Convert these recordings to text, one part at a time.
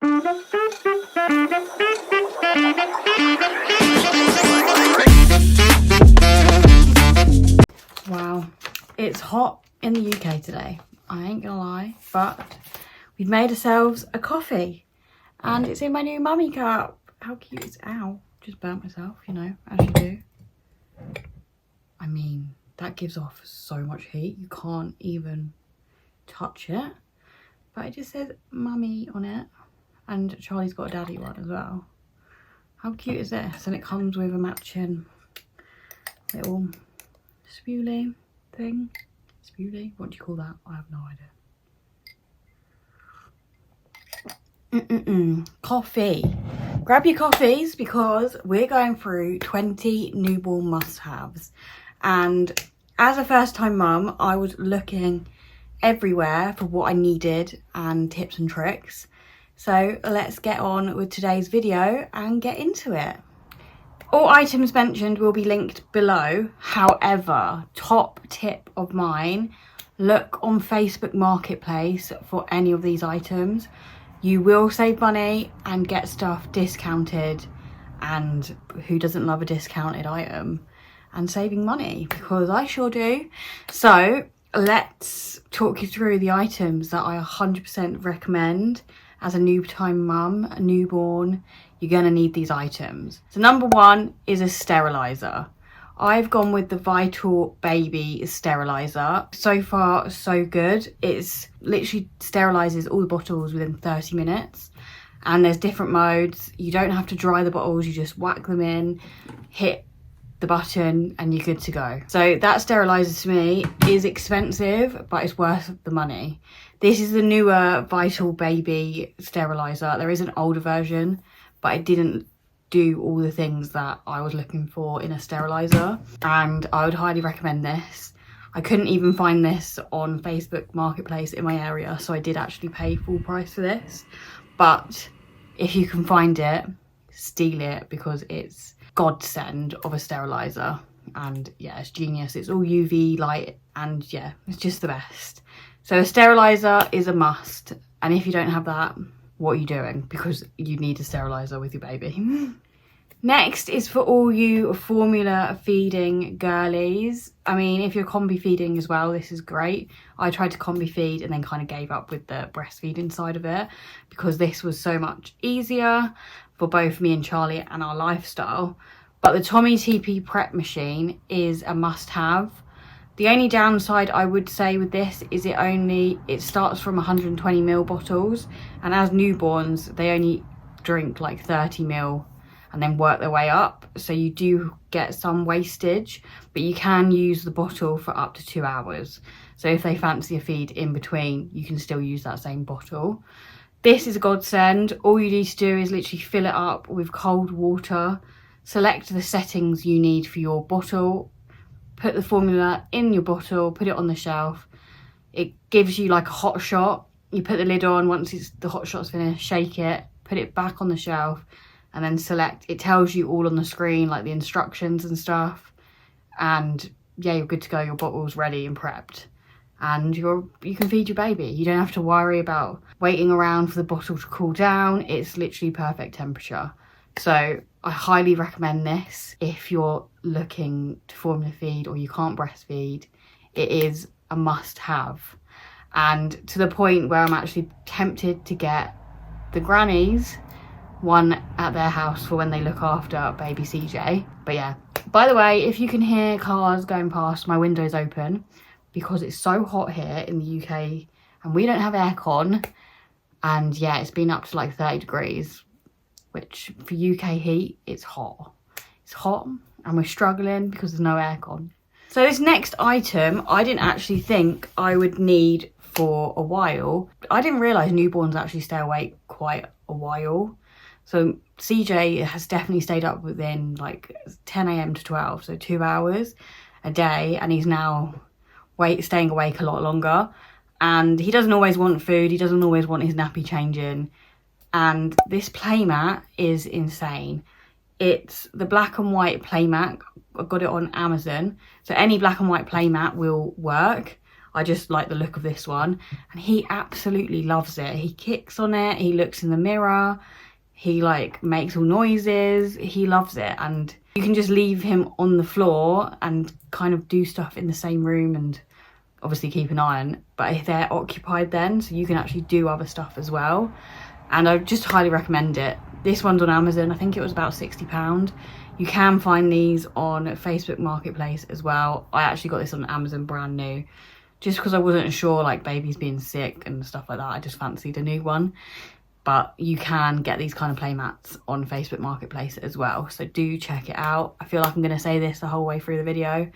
Wow, it's hot in the UK today, I ain't gonna lie, but we've made ourselves a coffee and it's in my new mummy cup. How cute is it? Ow, just burnt myself, you know, as you do. I mean, that gives off so much heat, you can't even touch it. But it just says mummy on it, and Charlie's got a daddy one as well. How cute is this? And it comes with a matching little spoolie thing. Spoolie? What do you call that? I have no idea. Coffee. Grab your coffees because we're going through 20 newborn must-haves. And as a first-time mum, I was looking everywhere for what I needed and tips and tricks. So let's get on with today's video and get into it. All items mentioned will be linked below. However, top tip of mine, look on Facebook Marketplace for any of these items. You will save money and get stuff discounted, and who doesn't love a discounted item and saving money? Because I sure do. So let's talk you through the items that I 100% recommend. As a new-time mum, a newborn, you're gonna need these items. So number one is a sterilizer. I've gone with the Vital Baby sterilizer. So far, so good. It's literally sterilizes all the bottles within 30 minutes. And there's different modes. You don't have to dry the bottles, you just whack them in, hit the button, and you're good to go. So that sterilizer to me is expensive, but it's worth the money. This is the newer Vital Baby sterilizer. There is an older version, but it didn't do all the things that I was looking for in a sterilizer, and I would highly recommend this. I couldn't even find this on Facebook Marketplace in my area, so I did actually pay full price for this. But if you can find it, steal it, because it's godsend of a sterilizer. And yeah, it's genius. It's all UV light, and yeah, it's just the best. So a sterilizer is a must, and if you don't have that, what are you doing? Because you need a sterilizer with your baby. Next is for all you formula feeding girlies. I mean, if you're combi feeding as well, this is great. I tried to combi feed and then kind of gave up with the breastfeeding side of it, because this was so much easier for both me and Charlie and our lifestyle. But the Tommy TP prep machine is a must-have. The only downside I would say with this is it starts from 120ml bottles, and as newborns they only drink like 30ml and then work their way up, so you do get some wastage, but you can use the bottle for up to 2 hours. So if they fancy a feed in between, you can still use that same bottle. This is a godsend. All you need to do is literally fill it up with cold water, select the settings you need for your bottle, put the formula in your bottle, put it on the shelf. It gives you like a hot shot. You put the lid on, once the hot shot's finished, shake it, put it back on the shelf, and then select. It tells you all on the screen, like the instructions and stuff. And yeah, you're good to go. Your bottle's ready and prepped. And you can feed your baby. You don't have to worry about waiting around for the bottle to cool down. It's literally perfect temperature. So I highly recommend this if you're looking to formula feed or you can't breastfeed. It is a must-have. And to the point where I'm actually tempted to get the grannies one at their house for when they look after baby CJ. But yeah, by the way, if you can hear cars going past, my window's open because it's so hot here in the UK and we don't have aircon. And yeah, it's been up to like 30 degrees, which for UK heat, it's hot. It's hot and we're struggling because there's no aircon. So this next item, I didn't actually think I would need for a while. I didn't realise newborns actually stay awake quite a while. So CJ has definitely stayed up within like 10 AM to 12, so 2 hours a day, and he's now staying awake a lot longer. And he doesn't always want food, he doesn't always want his nappy changing. And this playmat is insane. It's the black and white playmat. I got it on Amazon. So any black and white playmat will work. I just like the look of this one, and he absolutely loves it. He kicks on it, he looks in the mirror, he like makes all noises, he loves it. And you can just leave him on the floor and kind of do stuff in the same room and obviously keep an eye on, but if they're occupied then, so you can actually do other stuff as well. And I just highly recommend it. This one's on Amazon, I think it was about £60. You can find these on Facebook Marketplace as well. I actually got this on Amazon brand new, just because I wasn't sure, like babies being sick and stuff like that. I just fancied a new one. But you can get these kind of playmats on Facebook Marketplace as well, so do check it out. I feel like I'm going to say this the whole way through the video,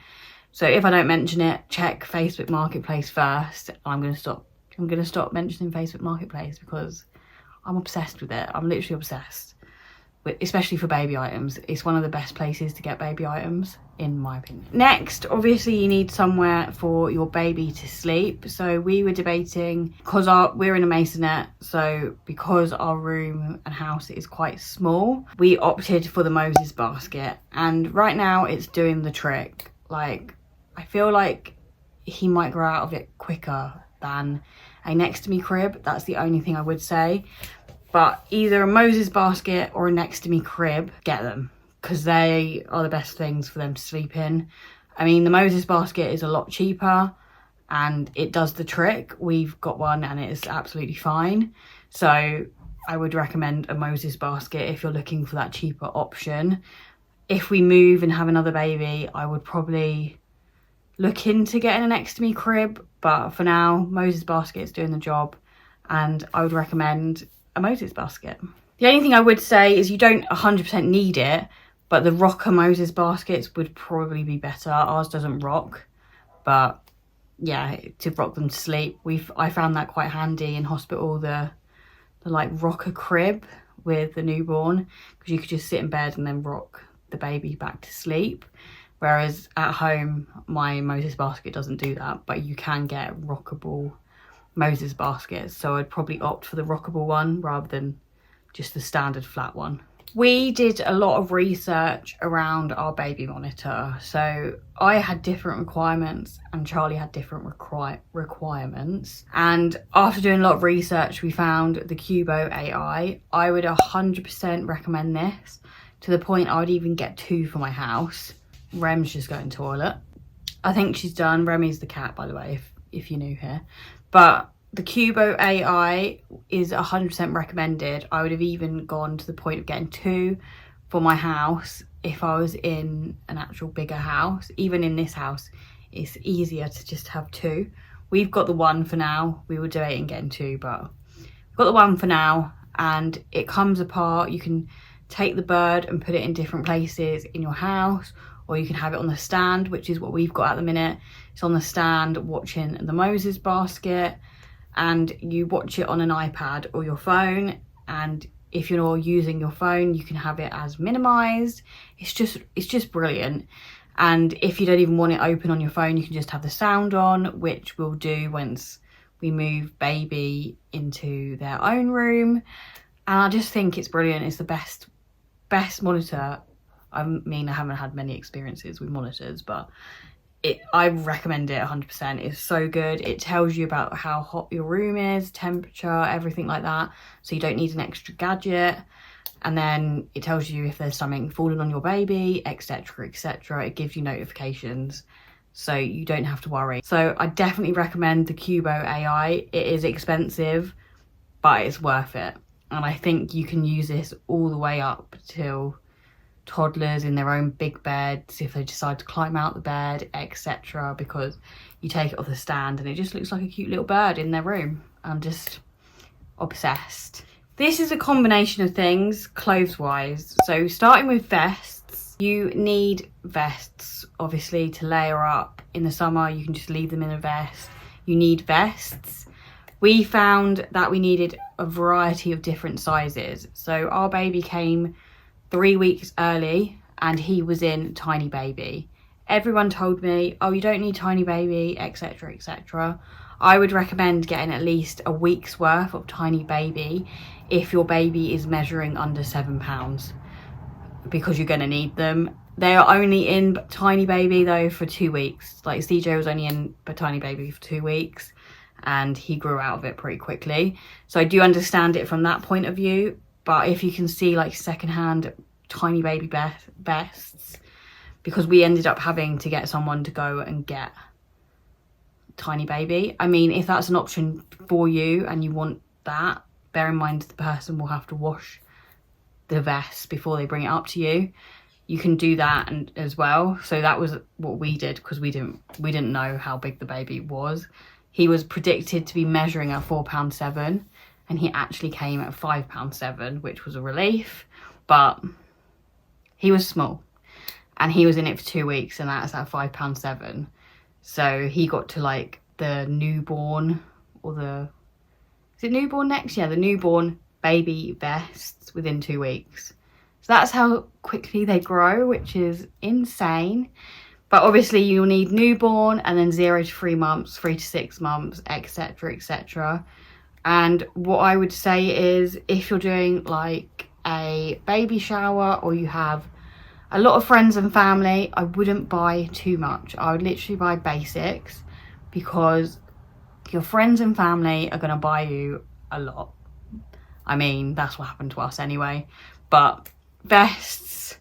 so if I don't mention it, check Facebook Marketplace first. I'm going to stop mentioning Facebook Marketplace because I'm obsessed with it. I'm literally obsessed. Especially for baby items. It's one of the best places to get baby items, in my opinion. Next, obviously you need somewhere for your baby to sleep. So we were debating, because we're in a masonette, so because our room and house is quite small, we opted for the Moses basket. And right now it's doing the trick. Like, I feel like he might grow out of it quicker than a next to me crib. That's the only thing I would say. But either a Moses basket or a next to me crib, get them, because they are the best things for them to sleep in. I mean, the Moses basket is a lot cheaper and it does the trick. We've got one and it is absolutely fine. So I would recommend a Moses basket if you're looking for that cheaper option. If we move and have another baby, I would probably look into getting a next to me crib. But for now, Moses basket is doing the job, and I would recommend a Moses basket. The only thing I would say is you don't 100% need it, but the rocker Moses baskets would probably be better. Ours doesn't rock, but yeah, to rock them to sleep. I found that quite handy in hospital, the like rocker crib with the newborn, because you could just sit in bed and then rock the baby back to sleep. Whereas at home, my Moses basket doesn't do that, but you can get rockable Moses baskets, so I'd probably opt for the rockable one rather than just the standard flat one. We did a lot of research around our baby monitor, so I had different requirements and Charlie had different requirements, and after doing a lot of research we found the Cubo AI. I would 100% recommend this, to the point I would even get 2 for my house. Rem's just going to toilet. I think she's done. Remy's the cat, by the way, if you're new here. But the Cubo AI is 100% recommended. I would have even gone to the point of getting 2 for my house if I was in an actual bigger house. Even in this house, it's easier to just have 2. We've got the 1 for now. We were debating getting 2, but we've got the 1 for now, and it comes apart. You can take the bird and put it in different places in your house, or you can have it on the stand, which is what we've got at the minute. It's on the stand watching the Moses basket, and you watch it on an iPad or your phone. And if you're using your phone, you can have it as minimized. It's just brilliant. And if you don't even want it open on your phone, you can just have the sound on, which we'll do once we move baby into their own room. And I just think it's brilliant. It's the best monitor. I mean, I haven't had many experiences with monitors, but I recommend it 100%. It's so good. It tells you about how hot your room is, temperature, everything like that. So you don't need an extra gadget. And then it tells you if there's something falling on your baby, etc, etc. It gives you notifications, so you don't have to worry. So I definitely recommend the Cubo AI. It is expensive, but it's worth it. And I think you can use this all the way up till toddlers in their own big beds, if they decide to climb out the bed, etc, because you take it off the stand and it just looks like a cute little bird in their room. I'm just obsessed. This is a combination of things clothes wise. So starting with vests, you need vests obviously to layer up. In the summer you can just leave them in a vest. You need vests. We found that we needed a variety of different sizes. So our baby came 3 weeks early and he was in tiny baby. Everyone told me, oh, you don't need tiny baby, etc, etc. I would recommend getting at least a week's worth of tiny baby if your baby is measuring under £7, because you're going to need them. They are only in Tiny Baby though for 2 weeks. Like CJ was only in Tiny Baby for 2 weeks and he grew out of it pretty quickly. So I do understand it from that point of view. But if you can see like secondhand Tiny Baby vests, because we ended up having to get someone to go and get Tiny Baby. I mean, if that's an option for you and you want that, bear in mind the person will have to wash the vest before they bring it up to you. You can do that and as well. So that was what we did, because we didn't know how big the baby was. He was predicted to be measuring at 4.7 pounds and he actually came at 5.7 pounds, which was a relief, but he was small and he was in it for 2 weeks and that's at 5.7 pounds. So he got to like the newborn, or is it newborn next? Yeah, the newborn baby vests within 2 weeks. So that's how quickly they grow, which is insane. But obviously you'll need newborn and then 0 to 3 months, 3 to 6 months, etc, etc. And what I would say is, if you're doing like a baby shower or you have a lot of friends and family, I wouldn't buy too much. I would literally buy basics, because your friends and family are going to buy you a lot. I mean, that's what happened to us anyway. But vests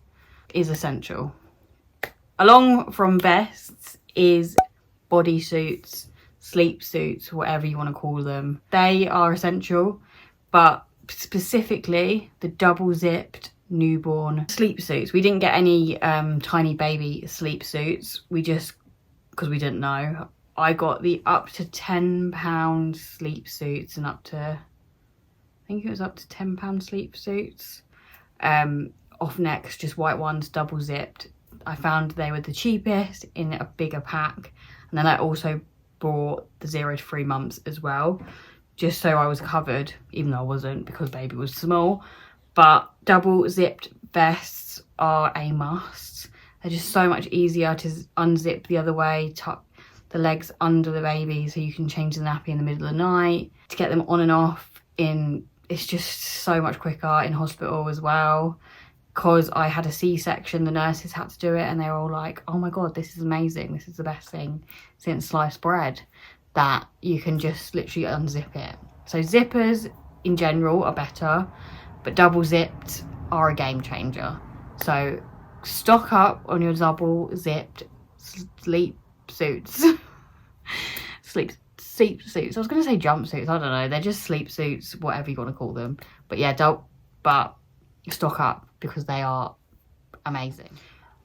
is essential. Along from vests is bodysuits, sleep suits, whatever you want to call them. They are essential, but specifically the double zipped newborn sleep suits. We didn't get any Tiny Baby sleep suits. We just, because we didn't know. I got the up to £10 sleep suits and up to, I think it was up to £10 sleep suits. Off Next, just white ones, double zipped. I found they were the cheapest in a bigger pack. And then I also bought the 0 to 3 months as well, just so I was covered, even though I wasn't, because baby was small. But double zipped vests are a must. They're just so much easier to unzip the other way, tuck the legs under the baby so you can change the nappy in the middle of the night, to get them on and off it's just so much quicker in hospital as well. Because I had a C-section, the nurses had to do it and they were all like, oh my God, this is amazing. This is the best thing since sliced bread, that you can just literally unzip it. So zippers in general are better, but double zipped are a game changer. So stock up on your double zipped sleep suits. sleep suits. I was going to say jumpsuits. I don't know. They're just sleep suits, whatever you want to call them. But yeah, but stock up, because they are amazing.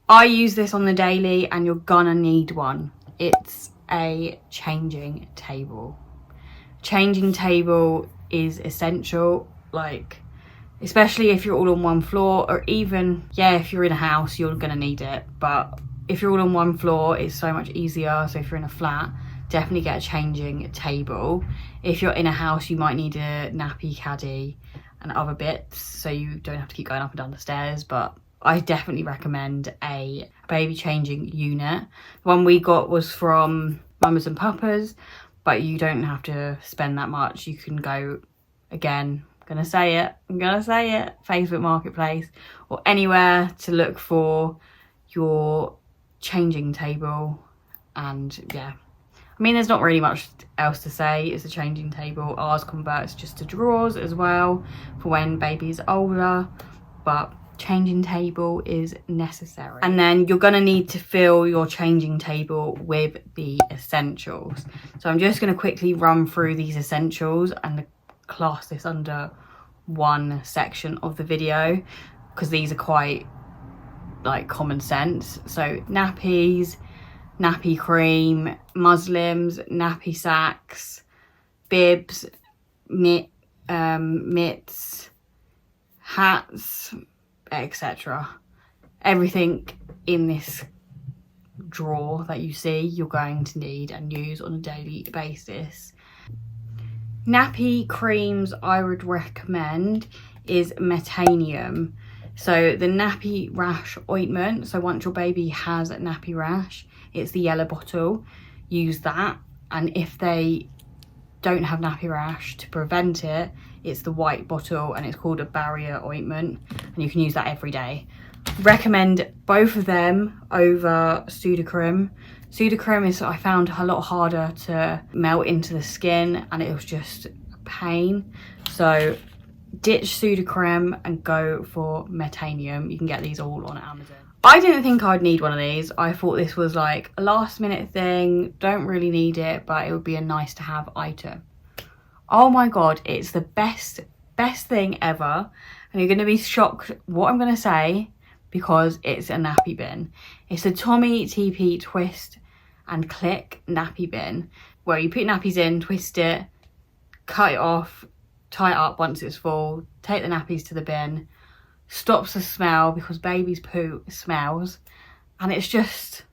I use this on the daily and you're gonna need one. It's a changing table. Changing table is essential, like, especially if you're all on one floor, or even, yeah, if you're in a house, you're gonna need it. But if you're all on one floor, it's so much easier. So if you're in a flat, definitely get a changing table. If you're in a house, you might need a nappy caddy and other bits, so you don't have to keep going up and down the stairs. But I definitely recommend a baby changing unit. The one we got was from Mamas and Papas, but you don't have to spend that much. You can go, again, I'm gonna say it, Facebook Marketplace or anywhere to look for your changing table. And yeah, I mean, there's not really much else to say. It's a changing table. Ours converts just to drawers as well for when baby's older, but changing table is necessary. And then you're gonna need to fill your changing table with the essentials. So I'm just gonna quickly run through these essentials and class this under one section of the video, because these are quite like common sense. So nappies, nappy cream, muslins, nappy sacks, bibs, mitts, hats, etc. Everything in this drawer that you see, you're going to need and use on a daily basis. Nappy creams I would recommend is Metanium. So the nappy rash ointment, so once your baby has a nappy rash, it's the yellow bottle, use that. And if they don't have nappy rash, to prevent it, it's the white bottle and it's called a barrier ointment. and you can use that every day. Recommend both of them over Sudocrem. Sudocrem is, I found, a lot harder to melt into the skin, and it was just a pain. So ditch Sudocrem and go for Metanium. You can get these all on Amazon. I didn't think I'd need one of these. I thought this was like a last minute thing, don't really need it, but it would be a nice to have item. Oh my god, it's the best thing ever, and you're going to be shocked what I'm going to say, because it's a nappy bin. It's a Tommy TP twist and click nappy bin, where you put nappies in, twist it, cut it off, tie it up once it's full, take the nappies to the bin, stops the smell because baby's poo smells, and it's just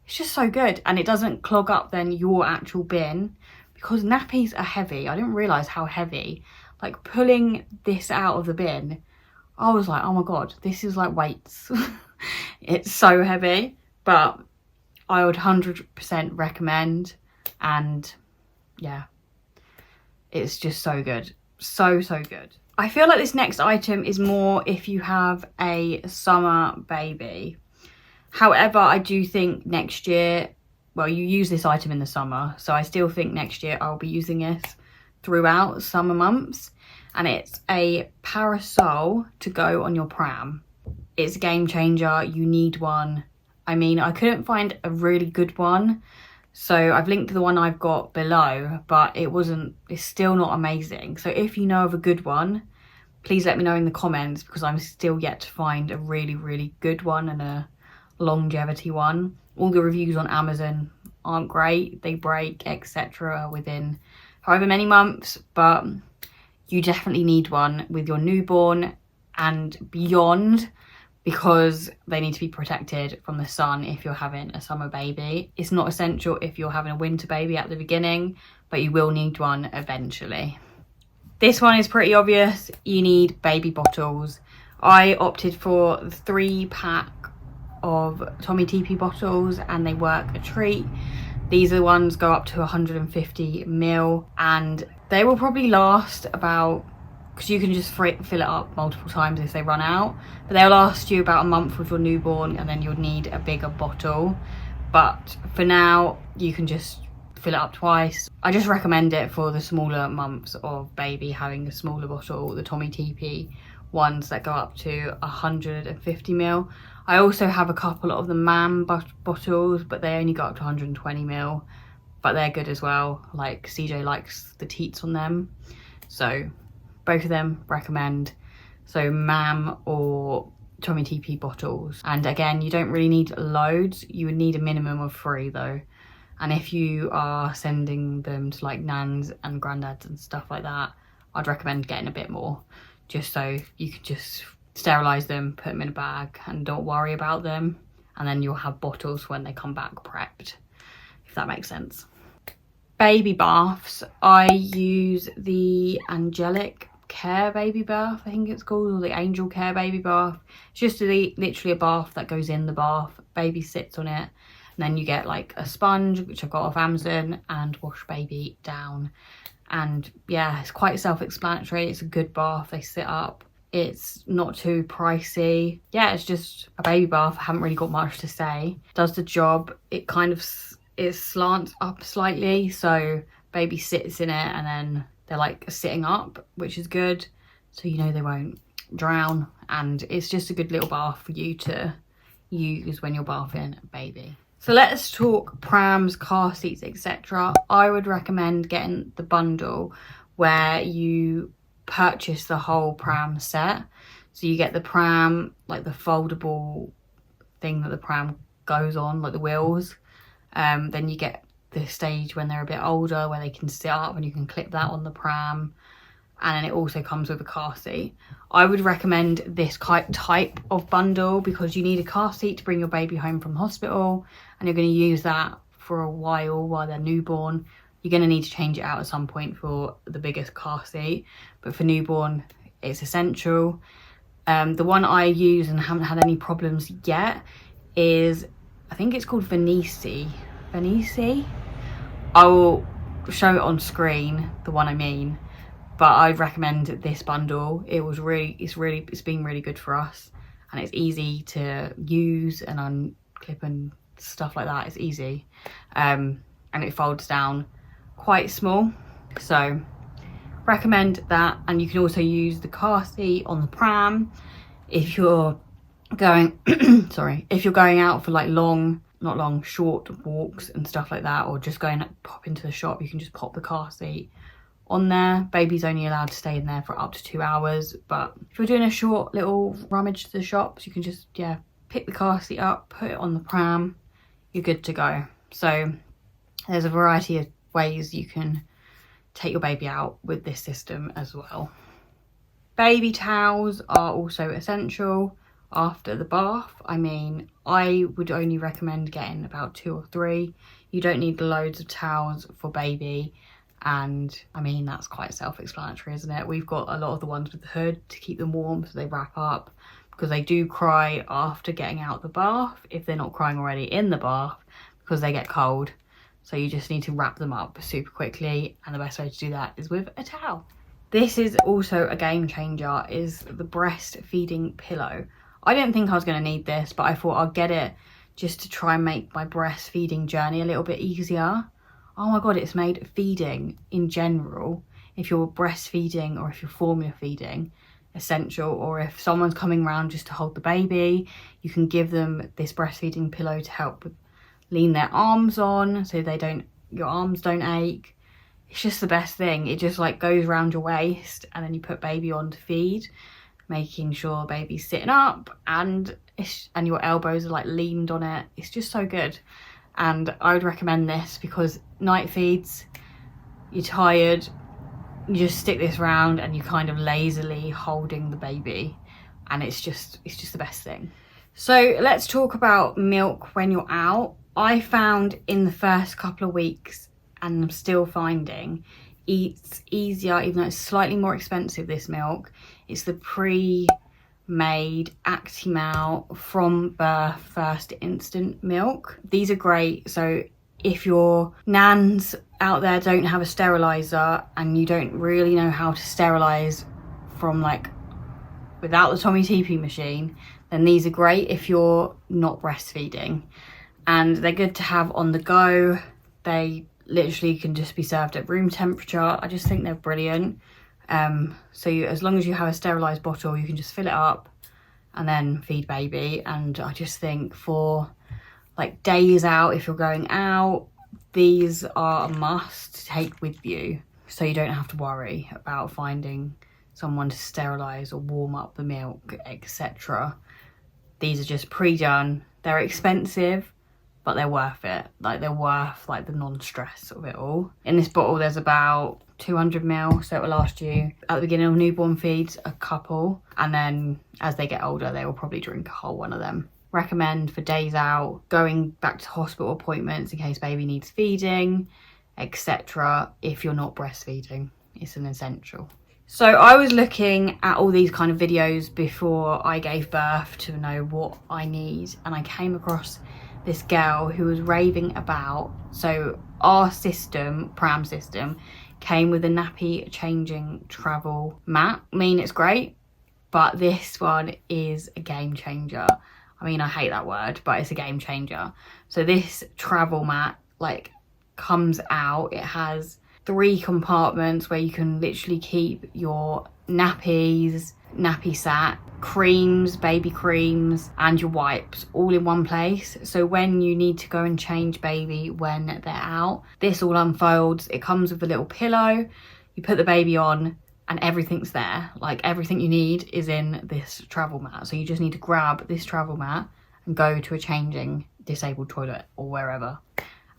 so good, and it doesn't clog up then your actual bin, because nappies are heavy. I didn't realise how heavy. Like, pulling this out of the bin, I was like, oh my god, this is like weights. It's so heavy, but I would 100% recommend, and yeah, it's just so good. So good. I feel like this next item is more if you have a summer baby. However, I do think next year, well, you use this item in the summer, so I still think next year I'll be using this throughout summer months, and it's a parasol to go on your pram. It's a game changer. You need one. I mean, I couldn't find a really good one, so I've linked the one I've got below, but it's still not amazing. So if you know of a good one, please let me know in the comments, because I'm still yet to find a really good one and a longevity one. All the reviews on Amazon aren't great. They break, etc. within however many months, but you definitely need one with your newborn and beyond, because they need to be protected from the sun if you're having a summer baby. It's not essential if you're having a winter baby at the beginning, but you will need one eventually. This one is pretty obvious. You need baby bottles. I opted for the 3-pack of Tommy TP bottles, and they work a treat. These are the ones go up to 150 ml, and they will probably last about, because you can just fill it up multiple times if they run out, but they'll last you about a month with your newborn, and then you'll need a bigger bottle. But for now, you can just fill it up twice. I just recommend it for the smaller months of baby, having a smaller bottle, the Tommy TP ones that go up to 150 ml. I also have a couple of the mam bottles, but they only go up to 120 ml, but they're good as well. Like, CJ likes the teats on them, so both of them recommend. So mam or Tommy TP bottles. And again, you don't really need loads. You would need a minimum of 3 though. And if you are sending them to like nans and granddads and stuff like that, I'd recommend getting a bit more, just so you could just sterilise them, put them in a bag, and don't worry about them. And then you'll have bottles when they come back prepped, if that makes sense. Baby baths. I use the Angelic Care baby bath, I think it's called, or the Angel Care baby bath. It's just literally a bath that goes in the bath. Baby sits on it, and then you get like a sponge, which I've got off Amazon, and wash baby down. And yeah, it's quite self-explanatory. It's a good bath. They sit up. It's not too pricey. Yeah, it's just a baby bath. I haven't really got much to say. Does the job. It kind of slants up slightly, so baby sits in it, and then they're like sitting up, which is good, so you know they won't drown. And it's just a good little bath for you to use when you're bathing a baby. So let's talk prams, car seats, etc. I would recommend getting the bundle where you purchase the whole pram set. So you get the pram, like the foldable thing that the pram goes on, like the wheels. Then you get the stage when they're a bit older where they can sit up and you can clip that on the pram. And then it also comes with a car seat. I would recommend this type of bundle because you need a car seat to bring your baby home from hospital, and you're going to use that for a while they're newborn. You're going to need to change it out at some point for the biggest car seat, but for newborn it's essential. The one I use and haven't had any problems yet is, I think it's called Venice. I will show it on screen, the one I mean, but I'd recommend this bundle. It's been really good for us, and it's easy to use and unclip and stuff like that. It's easy, and it folds down quite small, so recommend that. And you can also use the car seat on the pram if you're going if you're going out for like short walks and stuff like that, or just going to pop into the shop. You can just pop the car seat on there. Baby's only allowed to stay in there for up to 2 hours, but if you're doing a short little rummage to the shops, you can just pick the car seat up, put it on the pram, you're good to go. So there's a variety of ways you can take your baby out with this system as well. Baby towels are also essential after the bath. I mean, I would only recommend getting about 2 or 3. You don't need loads of towels for baby, and I mean, that's quite self-explanatory, isn't it? We've got a lot of the ones with the hood to keep them warm, so they wrap up, because they do cry after getting out the bath if they're not crying already in the bath, because they get cold. So you just need to wrap them up super quickly, and the best way to do that is with a towel. This is also a game changer, is the breastfeeding pillow. I didn't think I was going to need this, but I thought I'll get it just to try and make my breastfeeding journey a little bit easier. Oh my god, it's made feeding in general, if you're breastfeeding or if you're formula feeding, essential. Or if someone's coming around just to hold the baby, you can give them this breastfeeding pillow to help with lean their arms on, so your arms don't ache. It's just the best thing. It just like goes around your waist, and then you put baby on to feed, making sure baby's sitting up, and your elbows are like leaned on it. It's just so good, and I would recommend this because night feeds, you're tired, you just stick this round and you're kind of lazily holding the baby, and it's just the best thing. So let's talk about milk when you're out. I found in the first couple of weeks, and I'm still finding, it's easier, even though it's slightly more expensive, this milk. It's the pre-made Actimel from birth first instant milk. These are great. So if your nans out there don't have a sterilizer and you don't really know how to sterilize from without the Tommy TP machine, then these are great if you're not breastfeeding. And they're good to have on the go. They literally can just be served at room temperature. I just think they're brilliant. So as long as you have a sterilised bottle, you can just fill it up and then feed baby. And I just think for like days out, if you're going out, these are a must to take with you, so you don't have to worry about finding someone to sterilise or warm up the milk, etc. These are just pre-done. They're expensive, but they're worth it. Like, they're worth like the non-stress of it all. In this bottle there's about 200 ml, so it will last you at the beginning of newborn feeds a couple, and then as they get older they will probably drink a whole one of them. Recommend for days out, going back to hospital appointments in case baby needs feeding, etc. If you're not breastfeeding, it's an essential. So I was looking at all these kind of videos before I gave birth to know what I need, and I came across this girl who was raving about, so our system, pram system, came with a nappy changing travel mat. I mean, it's great, but this one is a game changer. I mean, I hate that word, but it's a game changer. So this travel mat comes out, it has 3 compartments where you can literally keep your nappies, nappy sack, creams, baby creams, and your wipes all in one place. So when you need to go and change baby when they're out, this all unfolds. It comes with a little pillow, you put the baby on, and everything's there. Like, everything you need is in this travel mat. So you just need to grab this travel mat and go to a changing disabled toilet or wherever.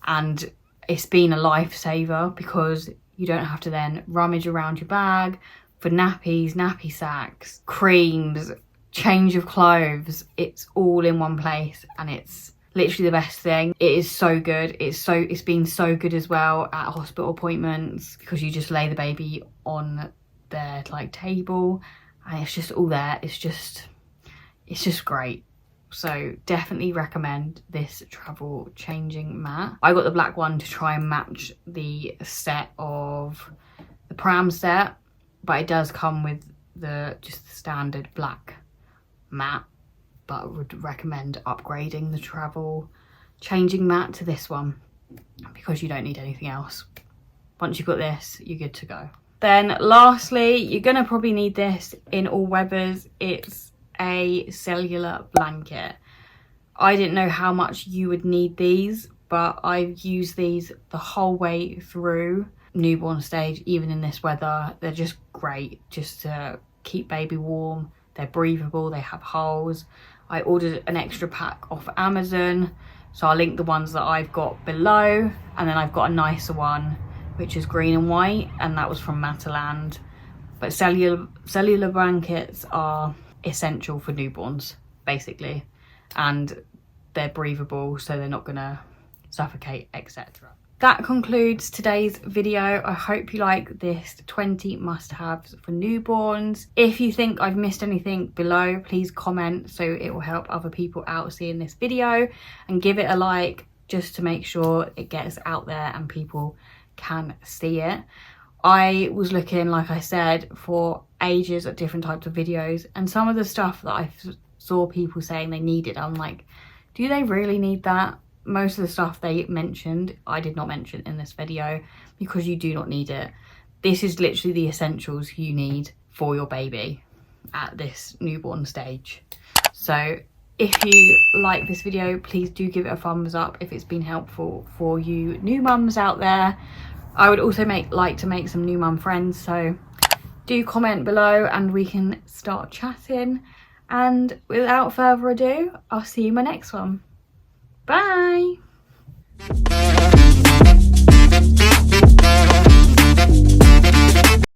And it's been a lifesaver because you don't have to then rummage around your bag for nappies, nappy sacks, creams, change of clothes. It's all in one place, and it's literally the best thing. It is so good. It's been so good as well at hospital appointments, because you just lay the baby on their table and it's just all there. It's just great. So definitely recommend this travel changing mat. I got the black one to try and match the set of the pram set, but it does come with just the standard black mat, but I would recommend upgrading the travel changing mat to this one because you don't need anything else. Once you've got this, you're good to go. Then lastly, you're gonna probably need this in all weathers. It's a cellular blanket. I didn't know how much you would need these, but I've used these the whole way through newborn stage, even in this weather. They're just great just to keep baby warm. They're breathable, they have holes. I ordered an extra pack off Amazon, so I'll link the ones that I've got below, and then I've got a nicer one which is green and white, and that was from Mataland. But cellular blankets are essential for newborns basically, and they're breathable, so they're not gonna suffocate, etc. That concludes today's video. I hope you like this 20 must-haves for newborns. If you think I've missed anything below, please comment so it will help other people out seeing this video, and give it a like just to make sure it gets out there and people can see it. I was looking, like I said, for ages at different types of videos, and some of the stuff that I saw people saying they needed, I'm like, do they really need that? Most of the stuff they mentioned, I did not mention in this video because you do not need it. This is literally the essentials you need for your baby at this newborn stage. So if you like this video, please do give it a thumbs up if it's been helpful for you new mums out there. I would also like to make some new mum friends, so do comment below and we can start chatting. And without further ado, I'll see you in my next one. Bye!